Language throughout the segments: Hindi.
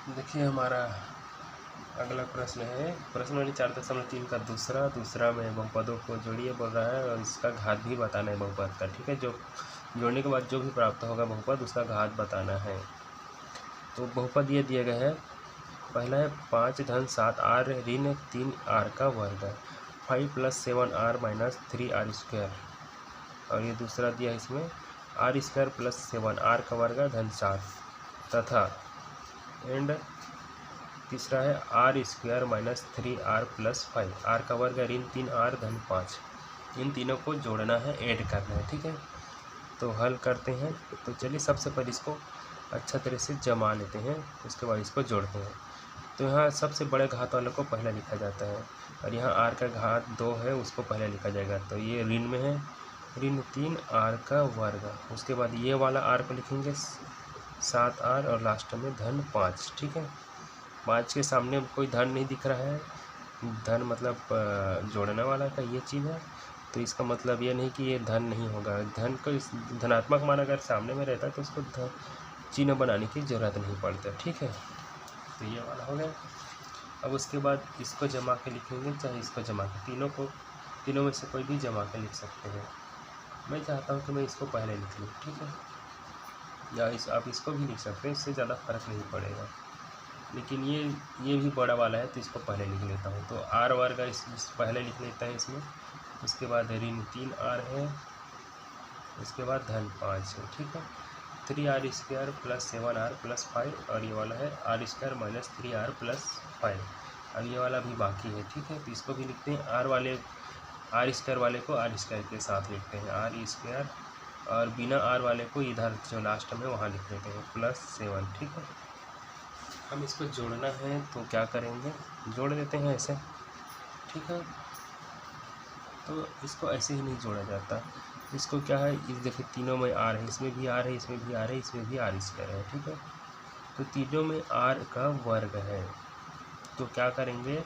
देखिए हमारा अगला प्रश्न है, प्रश्न वाली 4.3 का दूसरा में बहुपदों को जोड़िए बोल रहा है और इसका घात भी बताना है बहुपद का। ठीक है, जो जोड़ने के बाद जो भी प्राप्त होगा बहुपद उसका घात बताना है। तो बहुपद ये दिए गए हैं, पहला है 5 धन 7 आर ऋण 3 आर का वर्ग, 5 + 7 आर - 3 आर स्क्वायर। और ये दूसरा दिया है इसमें आर स्क्वायर + 7 आर का वर्ग धन 7 तथा एंड तीसरा है आर स्क्वायर - 3 आर + 5 आर का वर्ग ऋण 3 आर धन 5। इन तीनों को जोड़ना है, ऐड करना है। ठीक है, तो हल करते हैं। तो चलिए सबसे पहले इसको अच्छा तरह से जमा लेते हैं, उसके बाद इसको जोड़ते हैं। तो यहाँ सबसे बड़े घात वाले को पहले लिखा जाता है और यहाँ आर का घात 2 है उसको पहले लिखा जाएगा। तो ये ऋण में है ऋण 3 आर का वर्ग, उसके बाद ये वाला आर को लिखेंगे 7 आर और लास्ट में धन 5। ठीक है, 5 के सामने कोई धन नहीं दिख रहा है, धन मतलब जोड़ने वाला का ये चीज़ है। तो इसका मतलब ये नहीं कि ये धन नहीं होगा, धन को धनात्मक मान अगर सामने में रहता है तो उसको चिन्ह बनाने की ज़रूरत नहीं पड़ता। ठीक है, तो ये वाला हो गया। अब उसके बाद इसको जमा के लिखेंगे, चाहे इसको जमा के, तीनों में से कोई भी जमा के लिख सकते हैं। मैं चाहता हूँ कि मैं इसको पहले लिख लूँ। ठीक है, या आप इसको भी लिख सकते हैं, इससे ज़्यादा फर्क नहीं पड़ेगा। लेकिन ये भी बड़ा वाला है तो इसको पहले लिख लेता हूँ। तो आर वर्ग इस पहले लिख लेता है इसमें, उसके बाद ऋण 3 आर है, उसके बाद धन 5 है। ठीक है, 3 आर स्क्वायर + 7 आर + 5 और ये वाला है आर स्क्वायर - 3 आर + 5। अब ये वाला भी बाकी है। ठीक है, तो इसको भी लिखते हैं, आर स्क्वायर वाले को आर स्क्वायर के साथ लिखते हैं आर स्क्वायर, और बिना आर वाले को इधर जो लास्ट में वहाँ लिख लेते हैं +7। ठीक है, हम इसको जोड़ना है तो क्या करेंगे, जोड़ देते हैं ऐसे। ठीक है, तो इसको ऐसे ही नहीं जोड़ा जाता, इसको क्या है, इस देखिए तीनों में आर है, इसमें भी आर है, इसमें भी आर है, इसमें भी आर स्क्वायर है। ठीक है, तो तीनों में आर का वर्ग है, तो क्या करेंगे,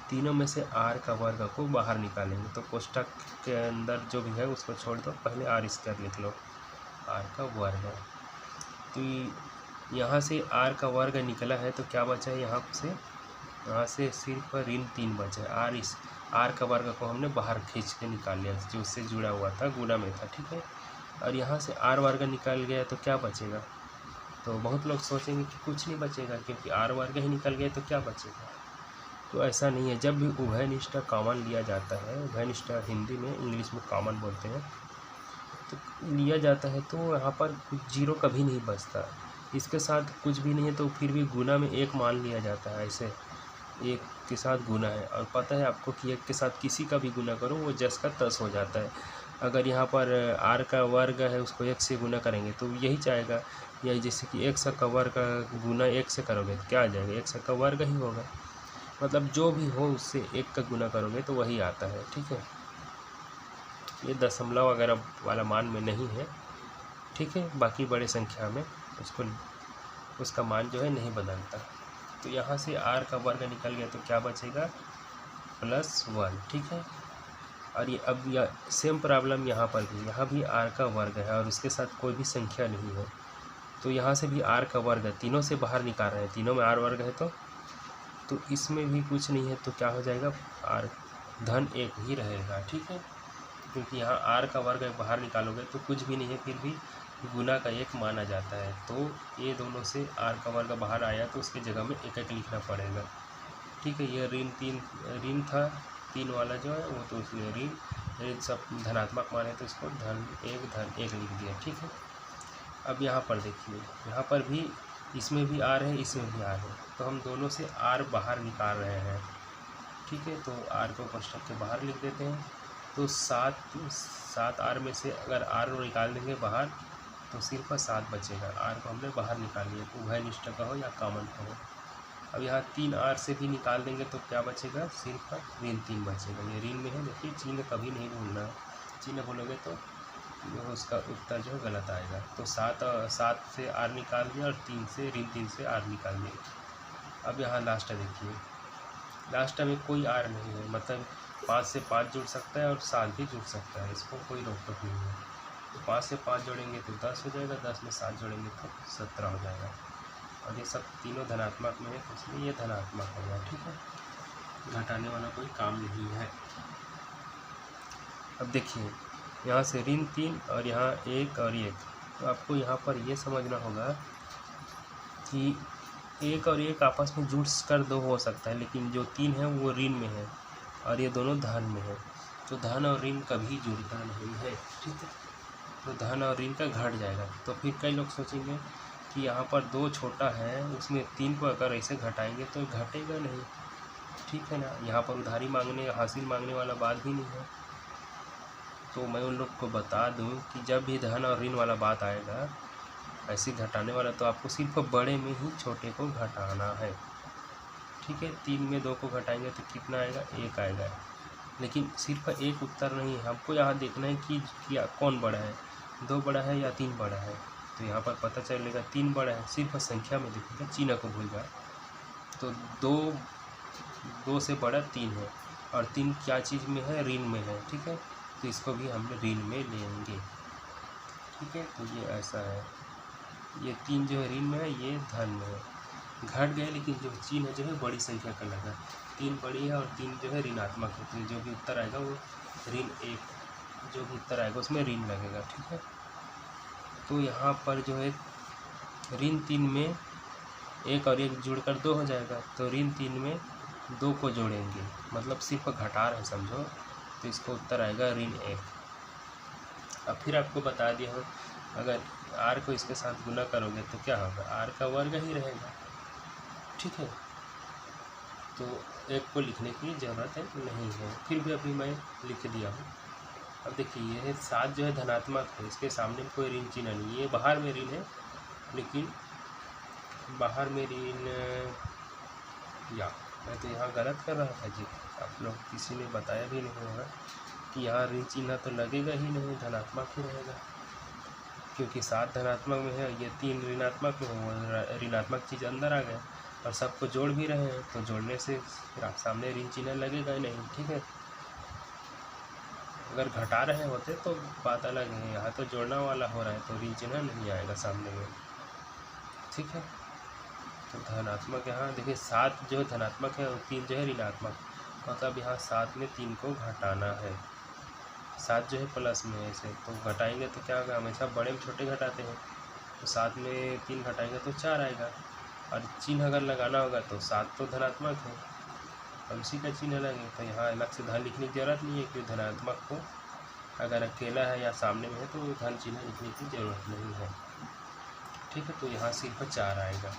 तीनों में से आर का वर्ग को बाहर निकालेंगे। तो कोष्ठक के अंदर जो भी है उसको छोड़ दो, पहले आर स्क्वायर लिख लो, आर का वर्ग है। तो यहाँ से आर का वर्ग निकला है तो क्या बचा है, यहाँ से सिर्फ ऋण 3 बचा है। आर का वर्ग को हमने बाहर खींच के निकाल लिया, जो उससे जुड़ा हुआ था, गुणा में था। ठीक है, और यहाँ से आर वर्ग निकल गया तो क्या बचेगा, तो बहुत लोग सोचेंगे कि कुछ नहीं बचेगा क्योंकि आर वर्ग ही निकल गया तो क्या बचेगा। तो ऐसा नहीं है, जब भी उभयनिष्ठ कॉमन लिया जाता है, उभयनिष्ठ हिंदी में, इंग्लिश में कॉमन बोलते हैं, तो लिया जाता है तो यहाँ पर कुछ जीरो कभी नहीं बचता, इसके साथ कुछ भी नहीं है तो फिर भी गुना में एक मान लिया जाता है। ऐसे एक के साथ गुना है, और पता है आपको कि एक के साथ किसी का भी गुना करो वो जस का तस हो जाता है। अगर यहाँ पर आर का वर्ग है उसको 1 से गुना करेंगे तो यही चाहेगा, या जैसे कि 1 का वर्ग का गुना 1 से करोगे तो क्या आ जाएगा, 1 का वर्ग ही होगा। मतलब जो भी हो उससे 1 का गुना करोगे तो वही आता है। ठीक है, ये दशमलव वगैरह वाला मान में नहीं है। ठीक है, बाकी बड़े संख्या में उसका मान जो है नहीं बदलता। तो यहाँ से आर का वर्ग निकल गया तो क्या बचेगा, +1। ठीक है, और ये अब सेम प्रॉब्लम यहाँ पर भी, यहाँ भी आर का वर्ग है और उसके साथ कोई भी संख्या नहीं है, तो यहाँ से भी आर का वर्ग है, तीनों से बाहर निकाल रहे हैं, तीनों में आर वर्ग है तो इसमें भी कुछ नहीं है, तो क्या हो जाएगा, आर धन 1 ही रहेगा। ठीक है, क्योंकि यहाँ आर का वर्ग बाहर निकालोगे तो कुछ भी नहीं है, फिर भी गुना का 1 माना जाता है। तो ये दोनों से आर का वर्ग बाहर आया तो उसकी जगह में 1 लिखना पड़ेगा। ठीक है, ये ऋण था 3 वाला जो है वो, तो उसमें ऋण सब धनात्मक मान है तो इसको धन 1 लिख दिया। ठीक है, अब यहाँ पर देखिए, यहाँ पर भी इसमें भी आर है, इसमें भी आर है, तो हम दोनों से आर बाहर निकाल रहे हैं। ठीक है, तो आर को कोष्ठक के बाहर लिख देते हैं। तो 7 आर में से अगर आर निकाल देंगे बाहर तो सिर्फ 7 बचेगा, आर को हमने बाहर निकाल लिया, उभयनिष्ठ का हो या कॉमन का हो। अब यहाँ 3 आर से भी निकाल देंगे तो क्या बचेगा, सिर्फ ऋण 3 बचेगा। ये ऋण में है, देखिए चिन्ह कभी नहीं भूलना, चिन्ह भूलोगे तो उसका उत्तर जो है गलत आएगा। तो 7 से आर निकाल दिया और 3 से ऋण 3 से आर निकाल दिया। अब यहाँ लास्ट देखिए, लास्ट में कोई आर नहीं है, मतलब 5 से 5 जुड़ सकता है और 7 भी जुड़ सकता है, इसको कोई रोक टोक नहीं है। तो 5 से 5 जोड़ेंगे तो 10 हो जाएगा, 10 में 7 जोड़ेंगे तो 17 हो जाएगा। और ये सब तीनों धनात्मक में है, तो इसलिए ये धनात्मक हो गया। ठीक है, घटाने वाला कोई काम नहीं है। अब देखिए यहाँ से ऋण 3 और यहाँ 1 और 1, तो आपको यहाँ पर ये समझना होगा कि 1 और 1 आपस में जुड़ कर 2 हो सकता है, लेकिन जो 3 है वो ऋण में है और ये दोनों धन में है, तो धन और ऋण कभी जुड़ता नहीं है। ठीक है, तो धन और ऋण का घट जाएगा। तो फिर कई लोग सोचेंगे कि यहाँ पर 2 छोटा है, उसमें 3 को अगर ऐसे घटाएंगे तो घटेगा नहीं। ठीक है ना, यहाँ पर उधारी मांगने हासिल मांगने वाला बात ही नहीं है। तो मैं उन लोग को बता दूं कि जब भी धन और ऋण वाला बात आएगा ऐसे घटाने वाला, तो आपको सिर्फ बड़े में ही छोटे को घटाना है। ठीक है, 3 में 2 को घटाएंगे तो कितना आएगा, 1 आएगा। लेकिन सिर्फ एक उत्तर नहीं है, हमको यहाँ देखना है कि कौन बड़ा है, 2 बड़ा है या 3 बड़ा है। तो यहाँ पर पता चलेगा 3 बड़ा है, सिर्फ संख्या में देखिएगा, चिन्ह को भूल जाए। तो 2 से बड़ा 3 है, और 3 क्या चीज़ में है, ऋण में है। ठीक है, तो इसको भी हम ऋण में लेंगे। ठीक है, तो ये ऐसा है, ये 3 जो है ऋण में है, ये धन में है। घट गए, लेकिन जो चिन्ह जो है बड़ी संख्या का लगा, 3 बड़ी है और 3 जो है ऋणात्मक है, तो जो भी उत्तर आएगा वो ऋण 1, जो भी उत्तर आएगा उसमें ऋण लगेगा। ठीक है, तो यहाँ पर जो है ऋण 3 में 1 और 1 जुड़कर 2 हो जाएगा, तो ऋण 3 में 2 को जोड़ेंगे, मतलब सिर्फ घटा रहे समझो, तो इसका उत्तर आएगा ऋण 1। अब फिर आपको बता दिया हूँ, अगर r को इसके साथ गुना करोगे तो क्या होगा, r का वर्ग ही रहेगा। ठीक है, तो 1 को लिखने की ज़रूरत है नहीं है, फिर भी अभी मैं लिख दिया हूँ। अब देखिए ये 7 जो है धनात्मक है, इसके सामने कोई ऋण चिन्ह नहीं, ये बाहर में ऋण है, लेकिन बाहर में ऋण, या मैं तो यहाँ गलत कर रहा था जी, आप लोग किसी ने बताया भी नहीं होगा कि यहाँ ऋण चिन्ह तो लगेगा ही नहीं, धनात्मक ही रहेगा, क्योंकि 7 धनात्मक में है, ये 3 ऋणात्मक में हो, ऋणात्मक चीज़ अंदर आ गया और सबको जोड़ भी रहे हैं, तो जोड़ने से सामने ऋण चिन्ह लगेगा ही नहीं। ठीक है, अगर घटा रहे होते तो बात अलग है, यहाँ तो जोड़ना वाला हो रहा है, तो ऋण चिन्ह नहीं आएगा सामने में। ठीक है, तो धनात्मक यहाँ देखिए 7 जो है धनात्मक है और 3 जो है ऋणात्मक, मतलब यहाँ 7 में 3 को घटाना है। 7 जो है प्लस में है ऐसे, तो घटाएंगे तो क्या होगा, हमेशा बड़े में छोटे घटाते हैं, तो 7 में 3 घटाएंगे तो 4 आएगा, और चिन्ह अगर लगाना होगा तो 7 तो धनात्मक है और उसी का चिन्ह लगे, तो यहाँ अलग से धन लिखने की ज़रूरत नहीं है, क्योंकि धनात्मक को अगर अकेला है या सामने में है तो धन चिन्ह लिखने की ज़रूरत नहीं है। ठीक है, तो यहाँ सिर्फ 4 आएगा,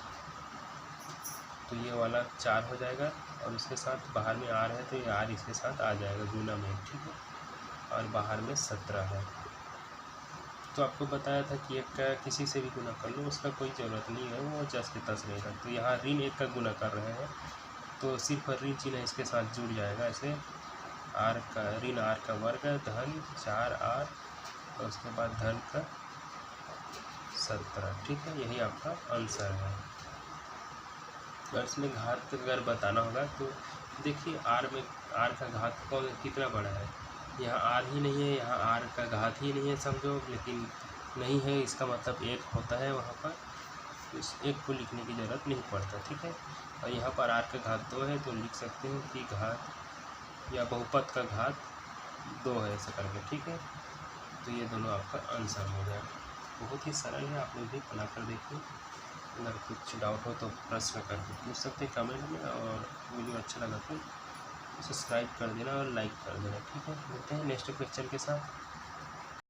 तो ये वाला 4 हो जाएगा, और उसके साथ बाहर में r है तो ये r इसके साथ आ जाएगा गुना में। ठीक है, और बाहर में 17 है, तो आपको बताया था कि 1 का किसी से भी गुना कर लो, उसका कोई ज़रूरत नहीं है, वो 10 के 10 रहेगा। तो यहाँ ऋण 1 का गुना कर रहे हैं, तो सिर्फ ऋण चिन्ह इसके साथ जुड़ जाएगा, ऐसे r का ऋण r का वर्ग धन 4r, और उसके बाद धन का 17। ठीक है, यही आपका आंसर है। अगर इसमें घात अगर बताना होगा तो देखिए r का घात कौन कितना बड़ा है, यहाँ r ही नहीं है, यहाँ r का घात ही नहीं है समझो, लेकिन नहीं है इसका मतलब 1 होता है वहाँ पर, इस 1 को लिखने की ज़रूरत नहीं पड़ता। ठीक है, और यहाँ पर r का घात 2 है, तो लिख सकते हैं कि घात या बहुपद का घात 2 है ऐसा करके। ठीक है, तो ये दोनों आपका आंसर हो गया। बहुत ही सरल है, आप लोग भी बना कर देखिए। अगर कुछ डाउट हो तो प्रश्न करके पूछ सकते हैं कमेंट में, और वीडियो अच्छा लगा तो सब्सक्राइब कर देना और लाइक कर देना। ठीक है, मिलते हैं नेक्स्ट क्वेश्चन के साथ।